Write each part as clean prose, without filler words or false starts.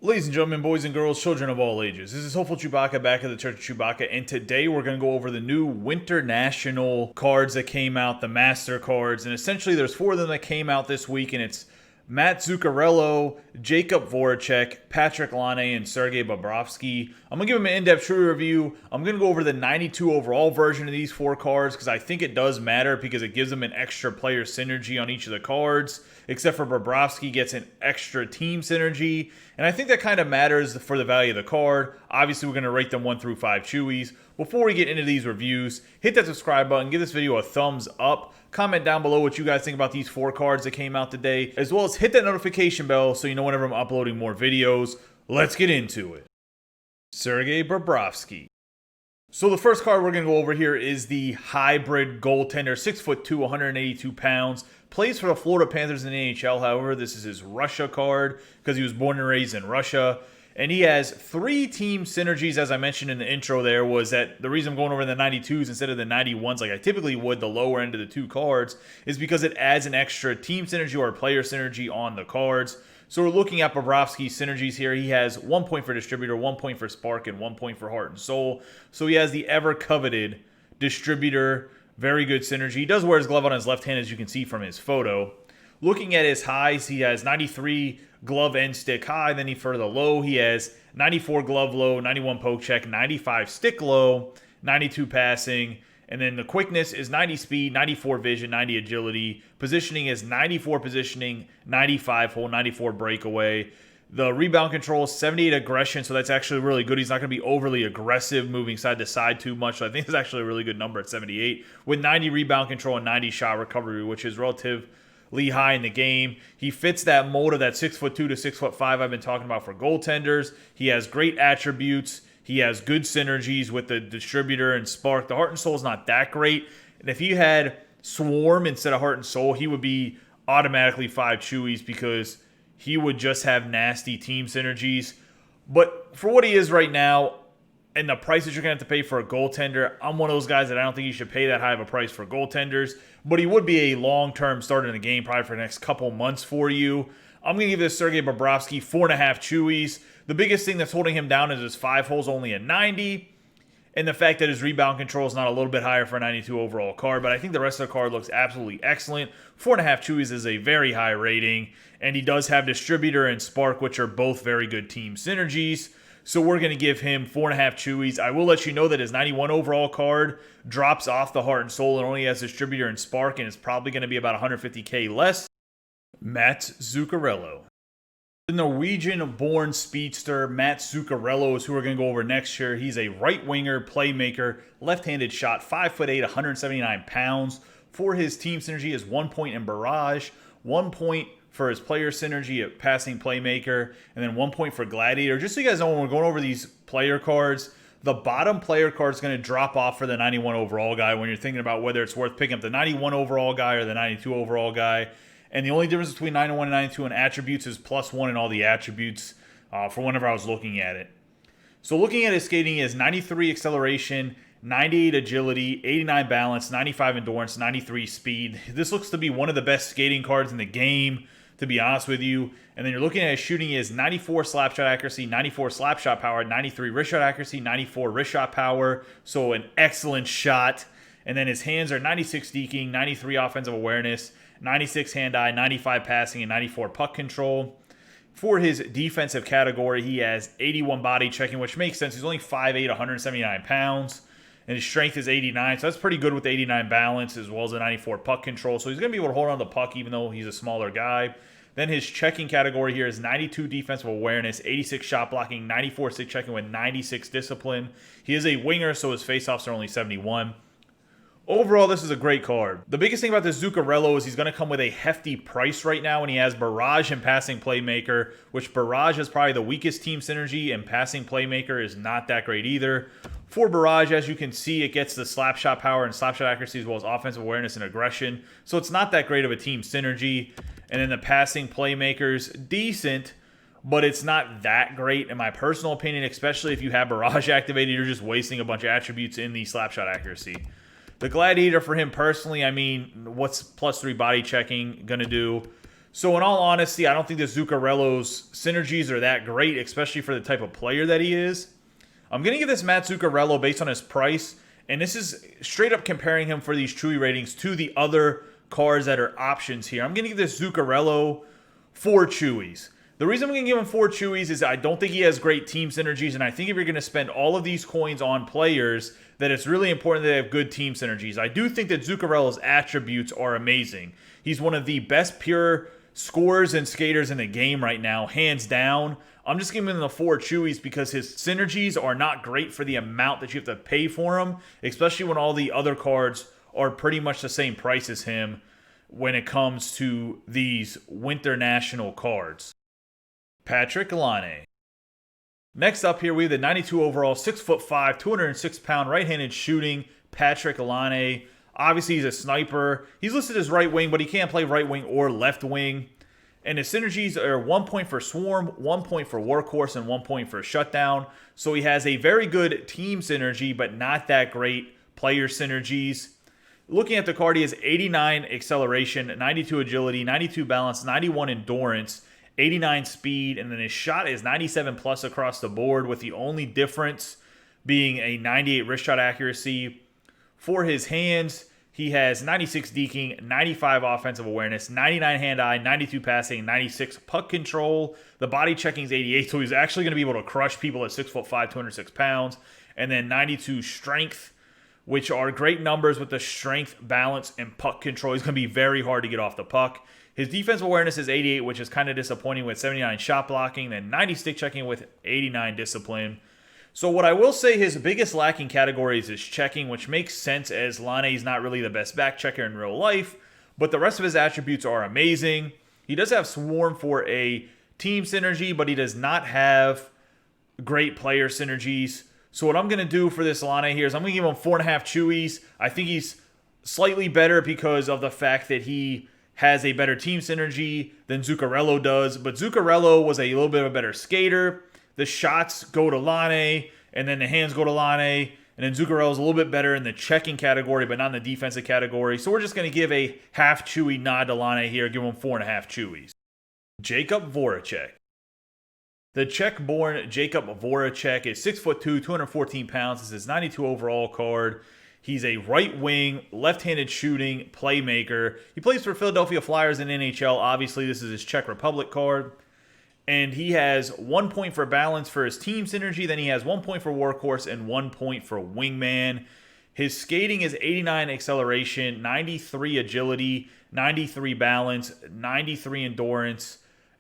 Ladies and gentlemen, boys and girls, children of all ages, this is Hopeful Chewbacca back at the Church of Chewbacca, and today we're going to go over the new Winternational cards that came out, the Master cards, and essentially there's 4 of them that came out this week, and it's Matt Zuccarello, JAKUB Voracek, PATRIK, Laine, and SERGEI Bobrovsky. I'm going to give them an in-depth true review. I'm going to go over the 92 overall version of these 4 cards because I think it does matter because it gives them an extra player synergy on each of the cards, except for Bobrovsky gets an extra team synergy, and I think that kind of matters for the value of the card. Obviously, we're going to rate them 1 through 5 Chewies. Before we get into these reviews, hit that subscribe button, give this video a thumbs up, comment down below what you guys think about these 4 cards that came out today, as well as hit that notification bell so you know whenever I'm uploading more videos. Let's get into it. SERGEI Bobrovsky. So the first card we're going to go over here is the hybrid goaltender, 6'2", 182 pounds. Plays for the Florida Panthers in the NHL. However, this is his Russia card because he was born and raised in Russia. And he has 3 team synergies, as I mentioned in the intro there, was that the reason I'm going over the 92s instead of the 91s like I typically would, the lower end of the 2 cards, is because it adds an extra team synergy or player synergy on the cards. So we're looking at Bobrovsky's synergies here. He has 1 point for distributor, 1 point for spark, and 1 point for heart and soul. So he has the ever-coveted distributor. Very good synergy. He does wear his glove on his left hand, as you can see from his photo. Looking at his highs, he has 93 glove and stick high. Then for the low, he has 94 glove low, 91 poke check, 95 stick low, 92 passing. And then the quickness is 90 speed, 94 vision, 90 agility. Positioning is 94 positioning, 95 hole, 94 breakaway. The rebound control is 78 aggression, so that's actually really good. He's not going to be overly aggressive, moving side to side too much. So I think it's actually a really good number at 78. With 90 rebound control and 90 shot recovery, which is relatively high in the game. He fits that mold of that 6'2" to 6'5" I've been talking about for goaltenders. He has great attributes. He has good synergies with the distributor and spark. The heart and soul is not that great. And if you had swarm instead of heart and soul, he would be automatically 5 Chewies because he would just have nasty team synergies. But for what he is right now and the prices you're going to have to pay for a goaltender, I'm one of those guys that I don't think you should pay that high of a price for goaltenders. But he would be a long-term starter in the game probably for the next couple months for you. I'm going to give this SERGEI Bobrovsky 4.5 Chewies. The biggest thing that's holding him down is his 5 holes only at 90. And the fact that his rebound control is not a little bit higher for a 92 overall card. But I think the rest of the card looks absolutely excellent. 4.5 Chewies is a very high rating. And he does have distributor and spark, which are both very good team synergies. So we're going to give him 4.5 Chewies. I will let you know that his 91 overall card drops off the heart and soul and only has distributor and spark. And it's probably going to be about $150K less. Matt Zuccarello. The Norwegian-born speedster Matt Zuccarello is who we're going to go over next year. He's a right-winger, playmaker, left-handed shot, 5'8", 179 pounds. For his team synergy is 1 point in barrage, 1 point for his player synergy at passing playmaker, and then 1 point for gladiator. Just so you guys know, when we're going over these player cards, the bottom player card is going to drop off for the 91 overall guy when you're thinking about whether it's worth picking up the 91 overall guy or the 92 overall guy. And the only difference between 91 and 92 in attributes is +1 in all the attributes for whenever I was looking at it. So looking at his skating, he has 93 acceleration, 98 agility, 89 balance, 95 endurance, 93 speed. This looks to be one of the best skating cards in the game, to be honest with you. And then you're looking at his shooting, he has 94 slap shot accuracy, 94 slap shot power, 93 wrist shot accuracy, 94 wrist shot power. So an excellent shot. And then his hands are 96 deking, 93 offensive awareness, 96 hand-eye, 95 passing, and 94 puck control. For his defensive category, he has 81 body checking, which makes sense. He's only 5'8", 179 pounds, and his strength is 89, so that's pretty good with the 89 balance as well as the 94 puck control. So he's going to be able to hold on to the puck even though he's a smaller guy. Then his checking category here is 92 defensive awareness, 86 shot blocking, 94 stick checking with 96 discipline. He is a winger, so his faceoffs are only 71. Overall, this is a great card. The biggest thing about this Zuccarello is he's going to come with a hefty price right now, and he has barrage and passing playmaker, which barrage is probably the weakest team synergy, and passing playmaker is not that great either. For barrage, as you can see, it gets the slap shot power and slap shot accuracy as well as offensive awareness and aggression, so it's not that great of a team synergy. And then the passing playmaker's decent, but it's not that great in my personal opinion, especially if you have barrage activated. You're just wasting a bunch of attributes in the slap shot accuracy. The gladiator for him personally, I mean, what's +3 body checking going to do? So in all honesty, I don't think that Zuccarello's synergies are that great, especially for the type of player that he is. I'm going to give this Matt Zuccarello based on his price, and this is straight up comparing him for these Chewy ratings to the other cards that are options here. I'm going to give this Zuccarello 4 Chewies. The reason I'm going to give him 4 Chewies is I don't think he has great team synergies, and I think if you're going to spend all of these coins on players, that it's really important that they have good team synergies. I do think that Zuccarello's attributes are amazing. He's one of the best pure scorers and skaters in the game right now, hands down. I'm just giving him the 4 Chewies because his synergies are not great for the amount that you have to pay for him, especially when all the other cards are pretty much the same price as him when it comes to these Winternational cards. Patrik Laine. Next up here, we have the 92 overall, 6'5", 206-pound right-handed shooting Patrik Laine. Obviously, he's a sniper. He's listed as right wing, but he can't play right wing or left wing. And his synergies are 1 point for Swarm, 1 point for Workhorse, and 1 point for Shutdown. So he has a very good team synergy, but not that great player synergies. Looking at the card, he has 89 acceleration, 92 agility, 92 balance, 91 endurance, 89 speed, and then his shot is 97 plus across the board, with the only difference being a 98 wrist shot accuracy. For his hands, he has 96 deking, 95 offensive awareness, 99 hand-eye, 92 passing, 96 puck control. The body checking is 88, so he's actually going to be able to crush people at 6'5", 206 pounds. And then 92 strength, which are great numbers with the strength, balance, and puck control. He's going to be very hard to get off the puck. His defensive awareness is 88, which is kind of disappointing, with 79 shot blocking, then 90 stick checking with 89 discipline. So what I will say, his biggest lacking category is his checking, which makes sense as Laine is not really the best back checker in real life, but the rest of his attributes are amazing. He does have Swarm for a team synergy, but he does not have great player synergies. So what I'm going to do for this Laine here is I'm going to give him 4.5 Chewies. I think he's slightly better because of the fact that he has a better team synergy than Zuccarello does, but Zuccarello was a little bit of a better skater. The shots go to Laine, and then the hands go to Laine, and then Zuccarello's a little bit better in the checking category, but not in the defensive category. So we're just going to give a half Chewy nod to Laine here, give him 4.5 Chewies. JAKUB Voracek. The Czech-born JAKUB Voracek is 6'2", 214 pounds. This is his 92 overall card. He's a right wing, left-handed shooting playmaker. He plays for Philadelphia Flyers in NHL. Obviously, this is his Czech Republic card. And he has 1 point for balance for his team synergy. Then he has 1 point for Workhorse and 1 point for Wingman. His skating is 89 acceleration, 93 agility, 93 balance, 93 endurance,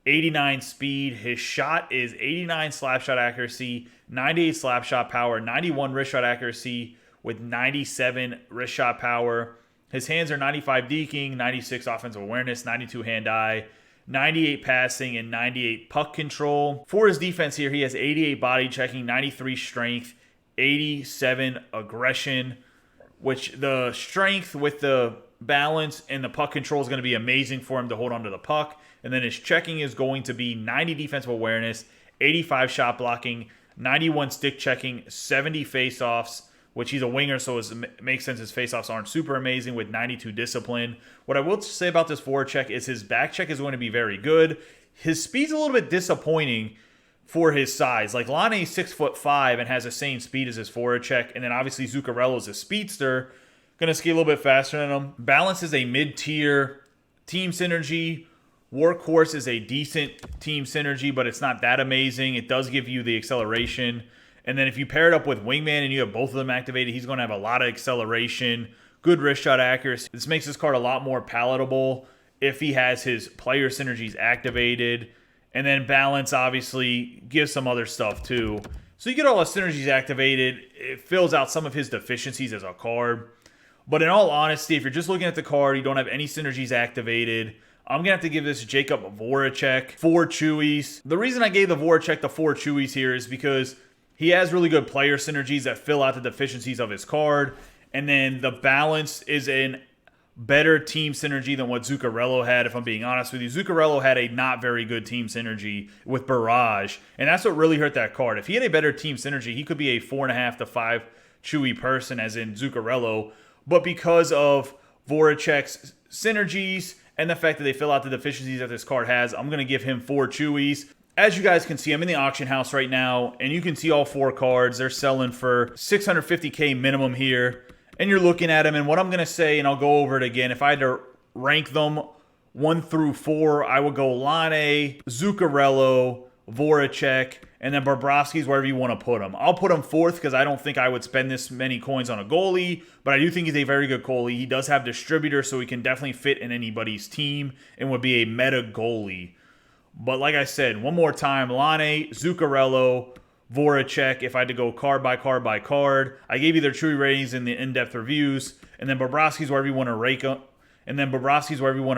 89 speed. His shot is 89 slap shot accuracy, 98 slap shot power, 91 wrist shot accuracy with 97 wrist shot power. His hands are 95 deking, 96 offensive awareness, 92 hand-eye, 98 passing, and 98 puck control. For his defense here, he has 88 body checking, 93 strength, 87 aggression, which the strength with the balance and the puck control is going to be amazing for him to hold onto the puck. And then his checking is going to be 90 defensive awareness, 85 shot blocking, 91 stick checking, 70 face-offs, which he's a winger, so it makes sense his faceoffs aren't super amazing, with 92 discipline. What I will say about this Voracek is his back check is going to be very good. His speed's a little bit disappointing for his size. Like, Laine's 6'5" and has the same speed as his Voracek, and then obviously Zuccarello's a speedster, going to skate a little bit faster than him. Balance is a mid-tier team synergy. Workhorse is a decent team synergy, but it's not that amazing. It does give you the acceleration. And then if you pair it up with Wingman and you have both of them activated, he's going to have a lot of acceleration, good wrist shot accuracy. This makes this card a lot more palatable if he has his player synergies activated. And then balance obviously gives some other stuff too. So you get all the synergies activated. It fills out some of his deficiencies as a card. But in all honesty, if you're just looking at the card, you don't have any synergies activated, I'm going to have to give this JAKUB Voracek 4 Chewies. The reason I gave the Voracek the 4 Chewies here is because he has really good player synergies that fill out the deficiencies of his card. And then the balance is a better team synergy than what Zuccarello had, if I'm being honest with you. Zuccarello had a not very good team synergy with Barrage, and that's what really hurt that card. If he had a better team synergy, he could be a 4.5 to 5 Chewy person, as in Zuccarello. But because of Voracek's synergies and the fact that they fill out the deficiencies that this card has, I'm going to give him 4 Chewies. As you guys can see, I'm in the auction house right now, and you can see all 4 cards. They're selling for $650K minimum here. And you're looking at them, and what I'm going to say, and I'll go over it again, if I had to rank them 1 through 4, I would go Laine, Zuccarello, Voracek, and then Bobrovsky's wherever you want to put him. I'll put him 4th because I don't think I would spend this many coins on a goalie, but I do think he's a very good goalie. He does have distributor, so he can definitely fit in anybody's team and would be a meta goalie. But like I said, one more time, Laine, Zuccarello, Voracek, if I had to go card by card by card. I gave you their Chewy ratings in the in-depth reviews, and then Bobrovsky's wherever you want to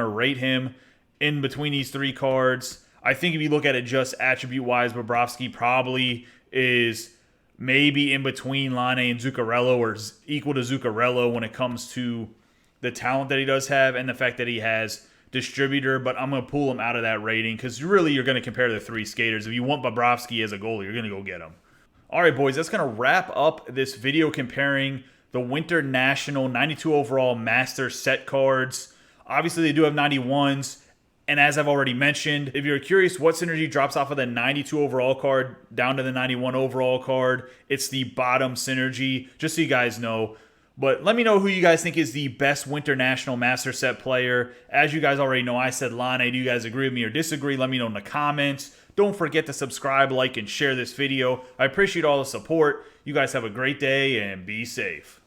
rate him. In between these 3 cards. I think if you look at it just attribute-wise, Bobrovsky probably is maybe in between Laine and Zuccarello, or equal to Zuccarello when it comes to the talent that he does have and the fact that he has distributor, but I'm going to pull him out of that rating because really you're going to compare the 3 skaters. If you want Bobrovsky as a goalie, you're going to go get him. All right, boys, that's going to wrap up this video comparing the Winternational 92 overall Master set cards. Obviously, they do have 91s, and as I've already mentioned, if you're curious what synergy drops off of the 92 overall card down to the 91 overall card, it's the bottom synergy, just so you guys know. But let me know who you guys think is the best Winternational Master Set player. As you guys already know, I said Laine. Do you guys agree with me or disagree? Let me know in the comments. Don't forget to subscribe, like, and share this video. I appreciate all the support. You guys have a great day and be safe.